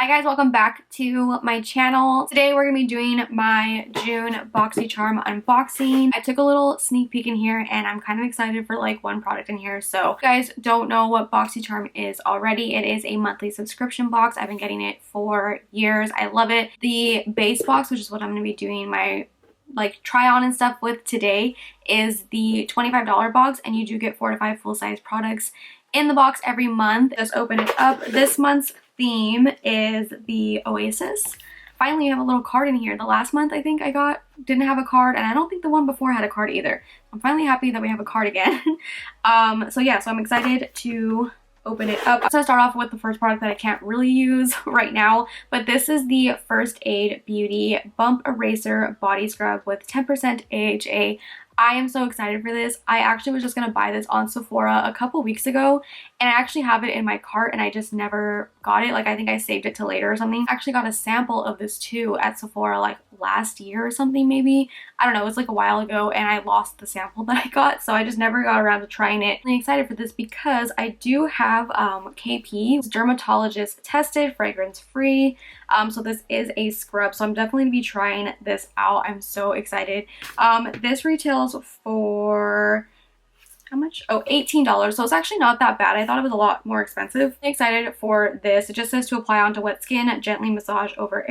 Hi guys, welcome back to my channel. Today we're going to be doing my June Boxycharm unboxing. I took a little sneak peek in here and I'm kind of excited for like one product in here. So if you guys don't know what Boxycharm is already, it is a monthly subscription box. I've been getting it for years. I love it. The base box, which is what I'm going to be doing my like try on and stuff with today, is the $25 box, and you do get 4 to 5 full-size products in the box every month. Just open it up. This month's theme is the Oasis. Finally, you have a little card in here. The last month I think I didn't have a card, and I don't think the one before had a card either. I'm finally happy that we have a card again. So yeah, so I'm excited to open it up. I'm gonna start off with the first product that I can't really use right now, but this is the First Aid Beauty Bump Eraser Body Scrub with 10% AHA. I am so excited for this. I actually was just gonna buy this on Sephora a couple weeks ago, and I actually have it in my cart and I just never got it. Like, I think I saved it till later or something. I actually got a sample of this too at Sephora like last year or something maybe. I don't know, it was like a while ago, and I lost the sample that I got, so I just never got around to trying it. I'm really excited for this because I do have KP, it's dermatologist tested, fragrance free. So this is a scrub, so I'm definitely gonna be trying this out. I'm so excited. This retails for how much? Oh, $18. So it's actually not that bad. I thought it was a lot more expensive. I'm excited for this. It just says to apply onto wet skin, gently massage over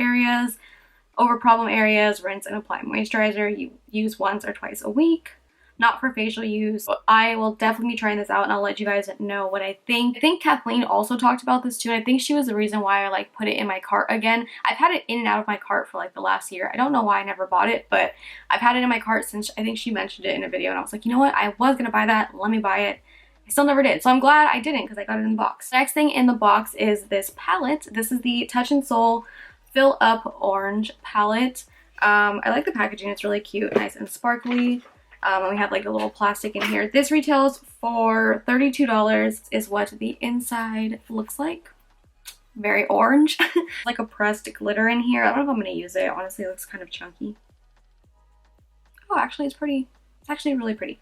problem areas, rinse and apply moisturizer. You use once or twice a week. Not for facial use. I will definitely be trying this out and I'll let you guys know what I think. I think Kathleen also talked about this too, and I think she was the reason why I like put it in my cart again. I've had it in and out of my cart for like the last year. I don't know why I never bought it, but I've had it in my cart since I think she mentioned it in a video, and I was like, you know what? I was gonna buy that. Let me buy it. I still never did, so I'm glad I didn't because I got it in the box. Next thing in the box is this palette. This is the Touch and Soul Fill Up Orange palette. I like the packaging. It's really cute, nice and sparkly. And we have like a little plastic in here. This retails for $32 is what the inside looks like. Very orange. Like a pressed glitter in here. I don't know if I'm going to use it. Honestly, it looks kind of chunky. Oh, actually it's pretty. It's actually really pretty.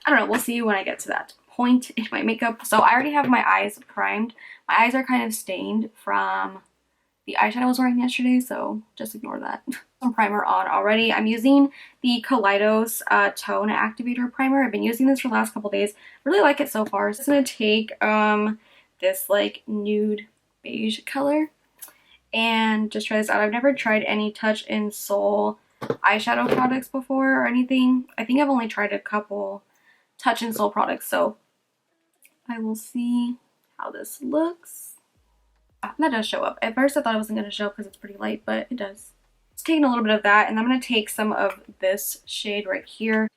I don't know. We'll see when I get to that point in my makeup. So I already have my eyes primed. My eyes are kind of stained from the eyeshadow I was wearing yesterday, so just ignore that. Some primer on already. I'm using the Kaleidos Tone Activator Primer. I've been using this for the last couple days. Really like it so far. So I'm going to take this like nude beige color and just try this out. I've never tried any Touch and Soul eyeshadow products before or anything. I think I've only tried a couple Touch and Soul products, so I will see how this looks. That does show up. At first I thought it wasn't going to show up because it's pretty light, but it does. Just taking a little bit of that, and I'm going to take some of this shade right here.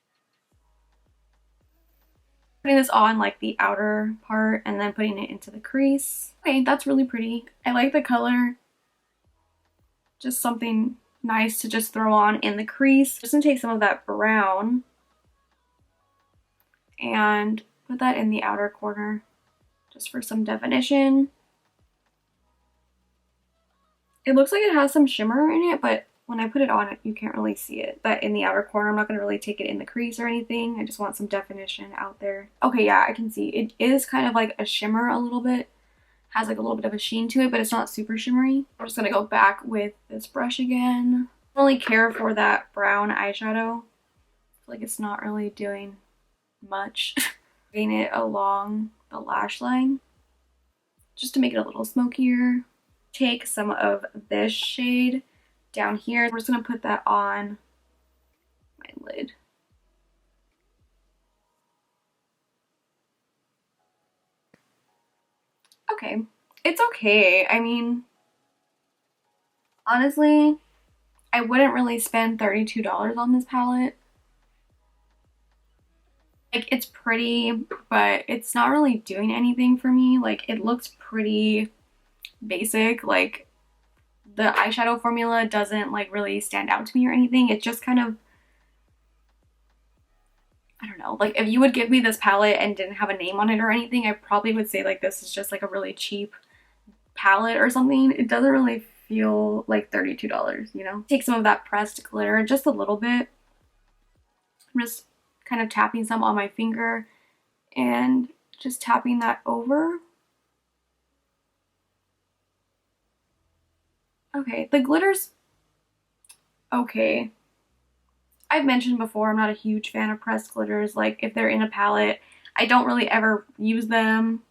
Putting this on like the outer part and then putting it into the crease. Okay, that's really pretty. I like the color. Just something nice to just throw on in the crease. Just going to take some of that brown and put that in the outer corner just for some definition. It looks like it has some shimmer in it, but when I put it on, you can't really see it. But in the outer corner, I'm not going to really take it in the crease or anything. I just want some definition out there. Okay, yeah, I can see. It is kind of like a shimmer a little bit. Has like a little bit of a sheen to it, but it's not super shimmery. I'm just going to go back with this brush again. I don't really care for that brown eyeshadow. I feel like it's not really doing much. Getting it along the lash line just to make it a little smokier. Take some of this shade down here. We're just going to put that on my lid. Okay. It's okay. I mean, honestly, I wouldn't really spend $32 on this palette. Like, it's pretty, but it's not really doing anything for me. Like, it looks pretty basic. Like, the eyeshadow formula doesn't like really stand out to me or anything. It's just kind of, I don't know, like if you would give me this palette and didn't have a name on it or anything, I probably would say like this is just like a really cheap palette or something. It doesn't really feel like $32, you know. Take some of that pressed glitter, just a little bit. I'm just kind of tapping some on my finger and just tapping that over. Okay, the glitter's okay. I've mentioned before, I'm not a huge fan of pressed glitters. Like, if they're in a palette, I don't really ever use them.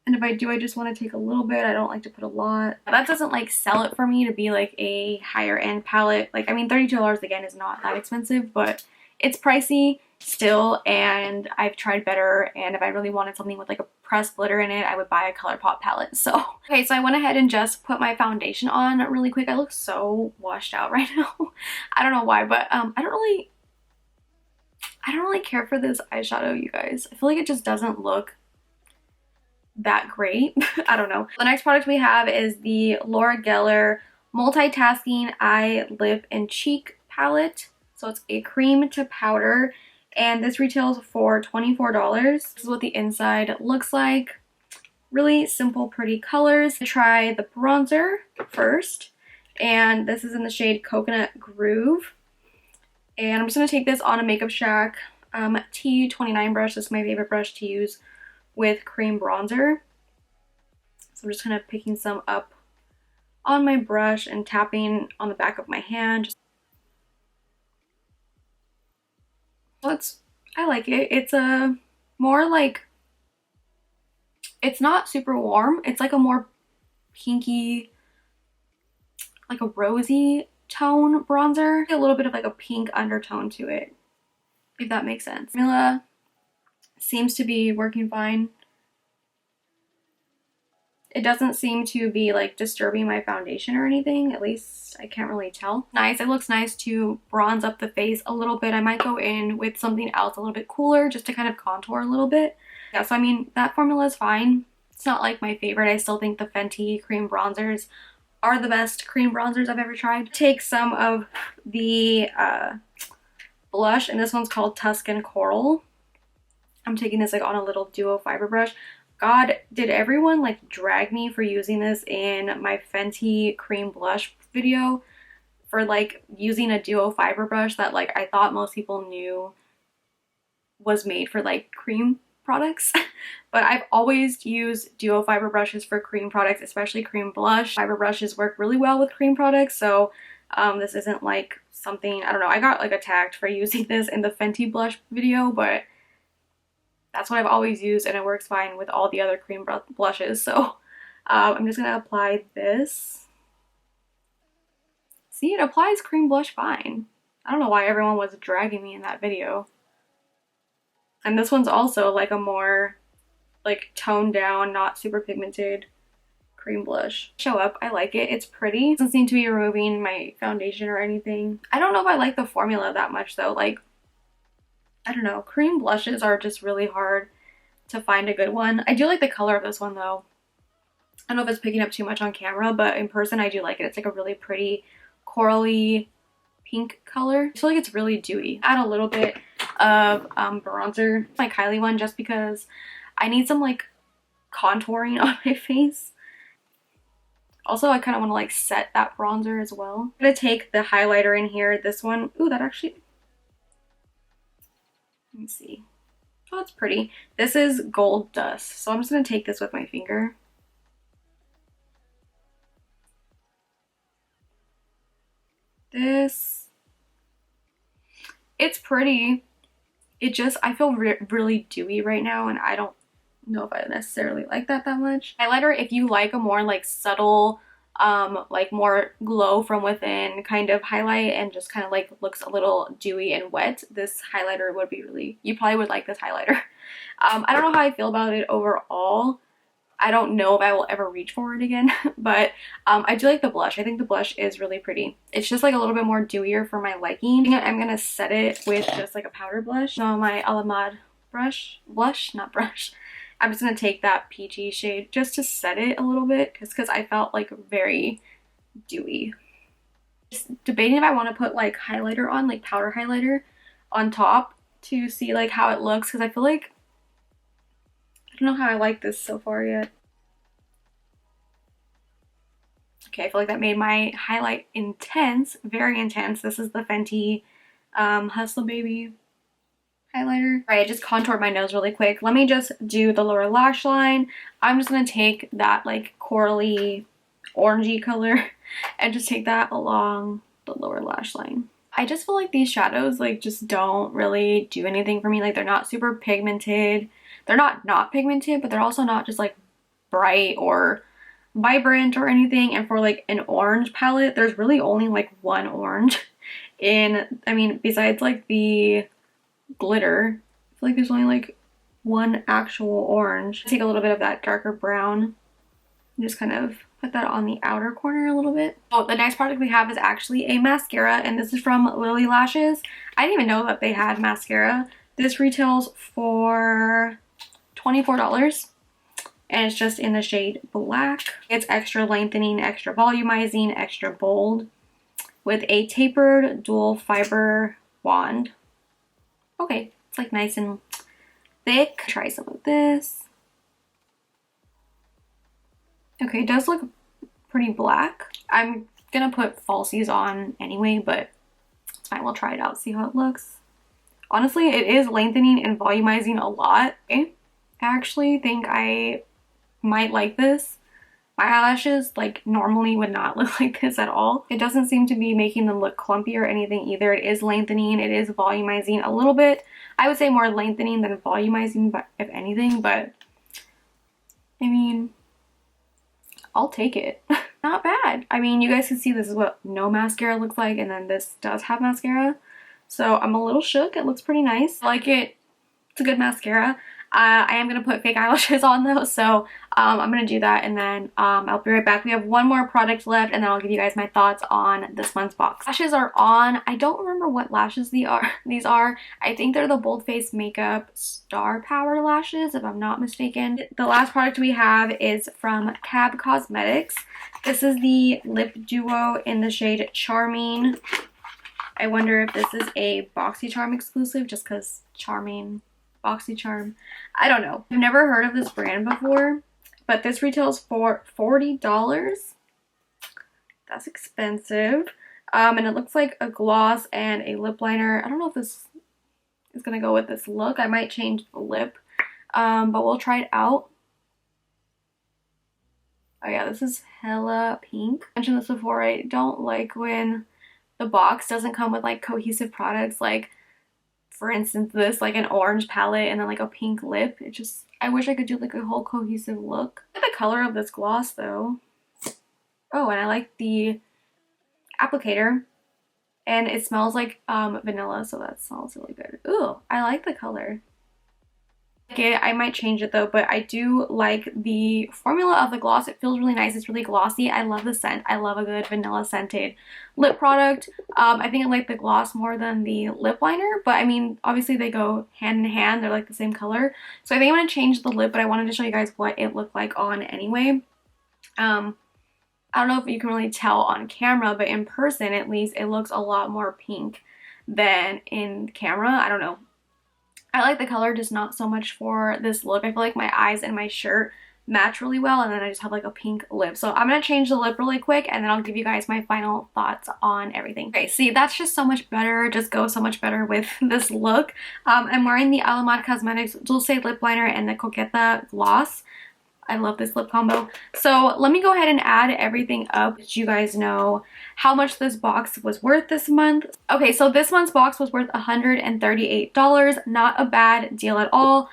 And if I do, I just want to take a little bit. I don't like to put a lot. That doesn't like sell it for me to be like a higher end palette. Like, I mean, $32 again is not that expensive, but it's pricey still, and I've tried better. And if I really wanted something with like a pressed glitter in it, I would buy a ColourPop palette. So, okay, so I went ahead and just put my foundation on really quick. I look so washed out right now. I don't know why, but I don't really care for this eyeshadow, you guys. I feel like it just doesn't look that great. I don't know. The next product we have is the Laura Geller Multitasking Eye, Lip, and Cheek palette. So it's a cream to powder, and this retails for $24. This is what the inside looks like. Really simple, pretty colors. Try the bronzer first, and this is in the shade Coconut Groove. And I'm just going to take this on a Makeup Shack T29 brush. This is my favorite brush to use with cream bronzer. So I'm just kind of picking some up on my brush and tapping on the back of my hand. I like it. It's a more like, it's not super warm. It's like a more pinky, like a rosy tone bronzer. A little bit of like a pink undertone to it, if that makes sense. Formula seems to be working fine. It doesn't seem to be like disturbing my foundation or anything. At least I can't really tell. Nice. It looks nice to bronze up the face a little bit. I might go in with something else a little bit cooler just to kind of contour a little bit. Yeah, so I mean, that formula is fine. It's not like my favorite. I still think the Fenty cream bronzers are the best cream bronzers I've ever tried. Take some of the blush, and this one's called Tuscan Coral. I'm taking this like on a little duo fiber brush. God, did everyone like drag me for using this in my Fenty cream blush video, for like using a duo fiber brush that like I thought most people knew was made for like cream products. But I've always used duo fiber brushes for cream products, especially cream blush. Fiber brushes work really well with cream products, so this isn't like something, I don't know, I got like attacked for using this in the Fenty blush video, but that's what I've always used and it works fine with all the other cream blushes. So I'm just gonna apply this. See, it applies cream blush fine. I don't know why everyone was dragging me in that video. And this one's also like a more like toned down, not super pigmented cream blush. Show up, I like it. It's pretty. It doesn't seem to be removing my foundation or anything. I don't know if I like the formula that much though. Like, I don't know, cream blushes are just really hard to find a good one. I do like the color of this one though. I don't know if it's picking up too much on camera, but in person I do like it. It's like a really pretty corally pink color. I feel like it's really dewy. Add a little bit of bronzer, my Kylie one, just because I need some like contouring on my face. Also, I kind of want to like set that bronzer as well. I'm gonna take the highlighter in here. This one, ooh, that actually, let me see. Oh, it's pretty. This is Gold Dust. So I'm just gonna take this with my finger. This, it's pretty. It just, I feel really dewy right now and I don't know if I necessarily like that much. Highlighter, if you like a more like subtle, like more glow from within kind of highlight and just kind of like looks a little dewy and wet, this highlighter would be really, you probably would like this highlighter. I don't know how I feel about it overall. I don't know if I will ever reach for it again, but I do like the blush. I think the blush is really pretty. It's just like a little bit more dewier for my liking. I'm gonna set it with just like a powder blush. So my Alamad blush, not brush. I'm just gonna take that peachy shade just to set it a little bit, because I felt like very dewy. Just debating if I want to put like highlighter on, like powder highlighter on top to see like how it looks, because I feel like, I don't know how I like this so far yet. Okay, I feel like that made my highlight intense, very intense. This is the Fenty Hustle Baby highlighter. All right, I just contoured my nose really quick. Let me just do the lower lash line. I'm just gonna take that like corally orangey color and just take that along the lower lash line. I just feel like these shadows like just don't really do anything for me. Like they're not super pigmented. They're not pigmented, but they're also not just like bright or vibrant or anything. And for like an orange palette, there's really only like one orange in, I mean, besides like the glitter, I feel like there's only like one actual orange. Take a little bit of that darker brown and just kind of put that on the outer corner a little bit. Oh, the next product we have is actually a mascara, and this is from Lily Lashes. I didn't even know that they had mascara. This retails for $24 and it's just in the shade black. It's extra lengthening, extra volumizing, extra bold with a tapered dual fiber wand. Okay, it's like nice and thick. Try some of this. Okay, it does look pretty black. I'm gonna put falsies on anyway, but it's fine. We'll try it out, see how it looks. Honestly, it is lengthening and volumizing a lot. Okay. I actually think I might like this. My eyelashes like normally would not look like this at all. It doesn't seem to be making them look clumpy or anything either. It is lengthening, it is volumizing a little bit. I would say more lengthening than volumizing, but if anything, but I mean, I'll take it. Not bad. I mean, you guys can see this is what no mascara looks like, and then this does have mascara. So I'm a little shook. It looks pretty nice. I like it. It's a good mascara. I am going to put fake eyelashes on though, so I'm going to do that, and then I'll be right back. We have one more product left, and then I'll give you guys my thoughts on this month's box. Lashes are on. I don't remember what lashes these are. I think they're the Bold Face Makeup Star Power lashes, if I'm not mistaken. The last product we have is from Cab Cosmetics. This is the Lip Duo in the shade Charming. I wonder if this is a Boxycharm exclusive, just because Charming... Boxycharm. I don't know. I've never heard of this brand before, but this retails for $40. That's expensive. And it looks like a gloss and a lip liner. I don't know if this is gonna go with this look. I might change the lip, but we'll try it out. Oh yeah, this is hella pink. I mentioned this before. I don't like when the box doesn't come with like cohesive products, like for instance this, like an orange palette and then like a pink lip. It just, I wish I could do like a whole cohesive look. I like the color of this gloss though. Oh, and I like the applicator, and it smells like vanilla, so that smells really good. Ooh, I like the color. Okay, I might change it though, but I do like the formula of the gloss. It feels really nice. It's really glossy. I love the scent. I love a good vanilla scented lip product. I think I like the gloss more than the lip liner, but I mean, obviously they go hand in hand. They're like the same color. So I think I'm going to change the lip, but I wanted to show you guys what it looked like on anyway. I don't know if you can really tell on camera, but in person at least, it looks a lot more pink than in camera. I don't know. I like the color, just not so much for this look. I feel like my eyes and my shirt match really well, and then I just have like a pink lip. So I'm going to change the lip really quick, and then I'll give you guys my final thoughts on everything. Okay, see, that's just so much better. Just goes so much better with this look. I'm wearing the Alamad Cosmetics Dulce Lip Liner and the Coqueta Gloss. I love this lip combo. So let me go ahead and add everything up so you guys know how much this box was worth this month. Okay, so this month's box was worth $138. Not a bad deal at all.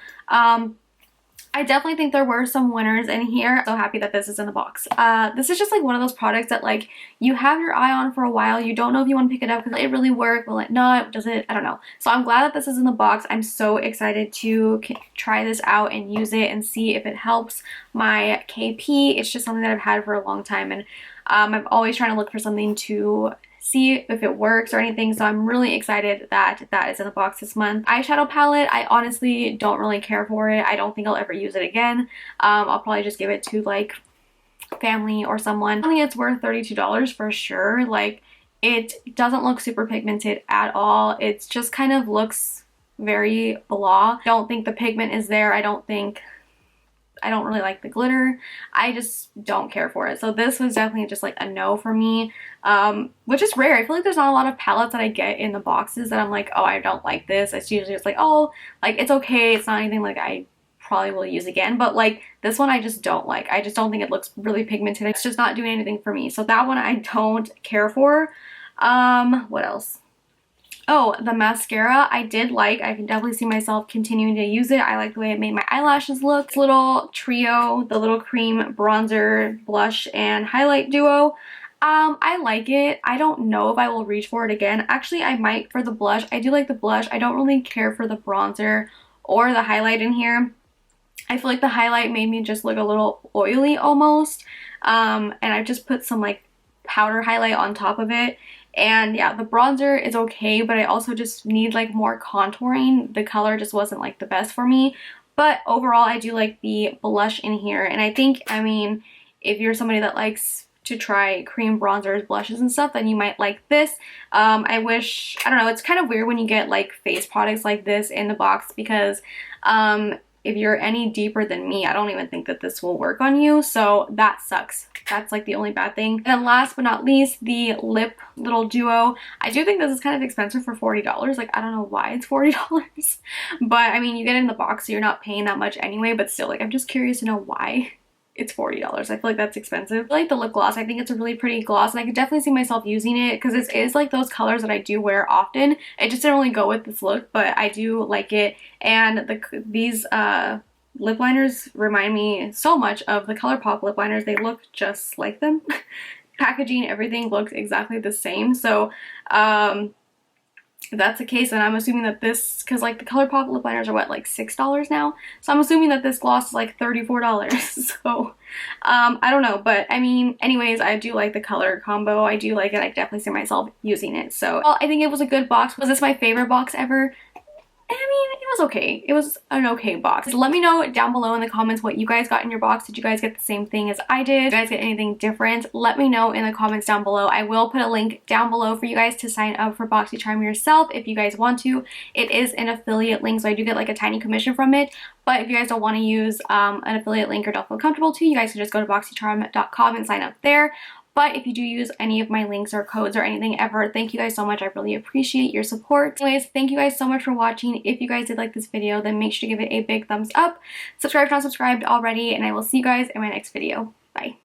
I definitely think there were some winners in here. So happy that this is in the box. This is just like one of those products that like you have your eye on for a while. You don't know if you want to pick it up. Will it really work? Will it not? Does it? I don't know. So I'm glad that this is in the box. I'm so excited to try this out and use it and see if it helps my KP. It's just something that I've had for a long time, and I'm always trying to look for something to see if it works or anything, so I'm really excited that that is in the box this month. Eyeshadow palette, I honestly don't really care for it. I don't think I'll ever use it again. I'll probably just give it to like family or someone. I think it's worth $32 for sure. Like, it doesn't look super pigmented at all. It just kind of looks very blah. I don't think the pigment is there. I don't really like the glitter. I just don't care for it. So this was definitely just like a no for me, which is rare. I feel like there's not a lot of palettes that I get in the boxes that I'm like, oh, I don't like this. It's usually just like, oh, like it's okay. It's not anything like I probably will use again, but like this one I just don't like. I just don't think it looks really pigmented. It's just not doing anything for me. So that one I don't care for. What else? Oh, the mascara I did like. I can definitely see myself continuing to use it. I like the way it made my eyelashes look. This little trio, the little cream bronzer, blush, and highlight duo. I like it. I don't know if I will reach for it again. Actually, I might for the blush. I do like the blush. I don't really care for the bronzer or the highlight in here. I feel like the highlight made me just look a little oily almost. And I just put some like powder highlight on top of it. And yeah, the bronzer is okay, but I also just need like more contouring. The color just wasn't like the best for me. But overall, I do like the blush in here. And I think, I mean, if you're somebody that likes to try cream bronzers, blushes, and stuff, then you might like this. I don't know, it's kind of weird when you get like face products like this in the box because if you're any deeper than me, I don't even think that this will work on you, so that sucks. That's like the only bad thing. And then last but not least, the lip little duo. I do think this is kind of expensive for $40. Like, I don't know why it's $40, but I mean, you get it in the box, so you're not paying that much anyway, but still, like, I'm just curious to know why it's $40. I feel like that's expensive. I like the lip gloss. I think it's a really pretty gloss, and I could definitely see myself using it because it is like those colors that I do wear often. It just didn't really go with this look, but I do like it. And these lip liners remind me so much of the ColourPop lip liners. They look just like them. Packaging, everything looks exactly the same. So if that's the case, then I'm assuming that this, because like the ColourPop lip liners are what, like $6 now? So I'm assuming that this gloss is like $34. So I don't know, but I mean, anyways, I do like the color combo. I do like it. I definitely see myself using it. So well, I think it was a good box. Was this my favorite box ever? I mean, it was okay. It was an okay box. So let me know down below in the comments what you guys got in your box. Did you guys get the same thing as I did? Did you guys get anything different? Let me know in the comments down below. I will put a link down below for you guys to sign up for Boxycharm yourself if you guys want to. It is an affiliate link, so I do get like a tiny commission from it. But if you guys don't want to use an affiliate link or don't feel comfortable to, you guys can just go to boxycharm.com and sign up there. But if you do use any of my links or codes or anything ever, thank you guys so much. I really appreciate your support. Anyways, thank you guys so much for watching. If you guys did like this video, then make sure to give it a big thumbs up. Subscribe if not subscribed already, and I will see you guys in my next video. Bye.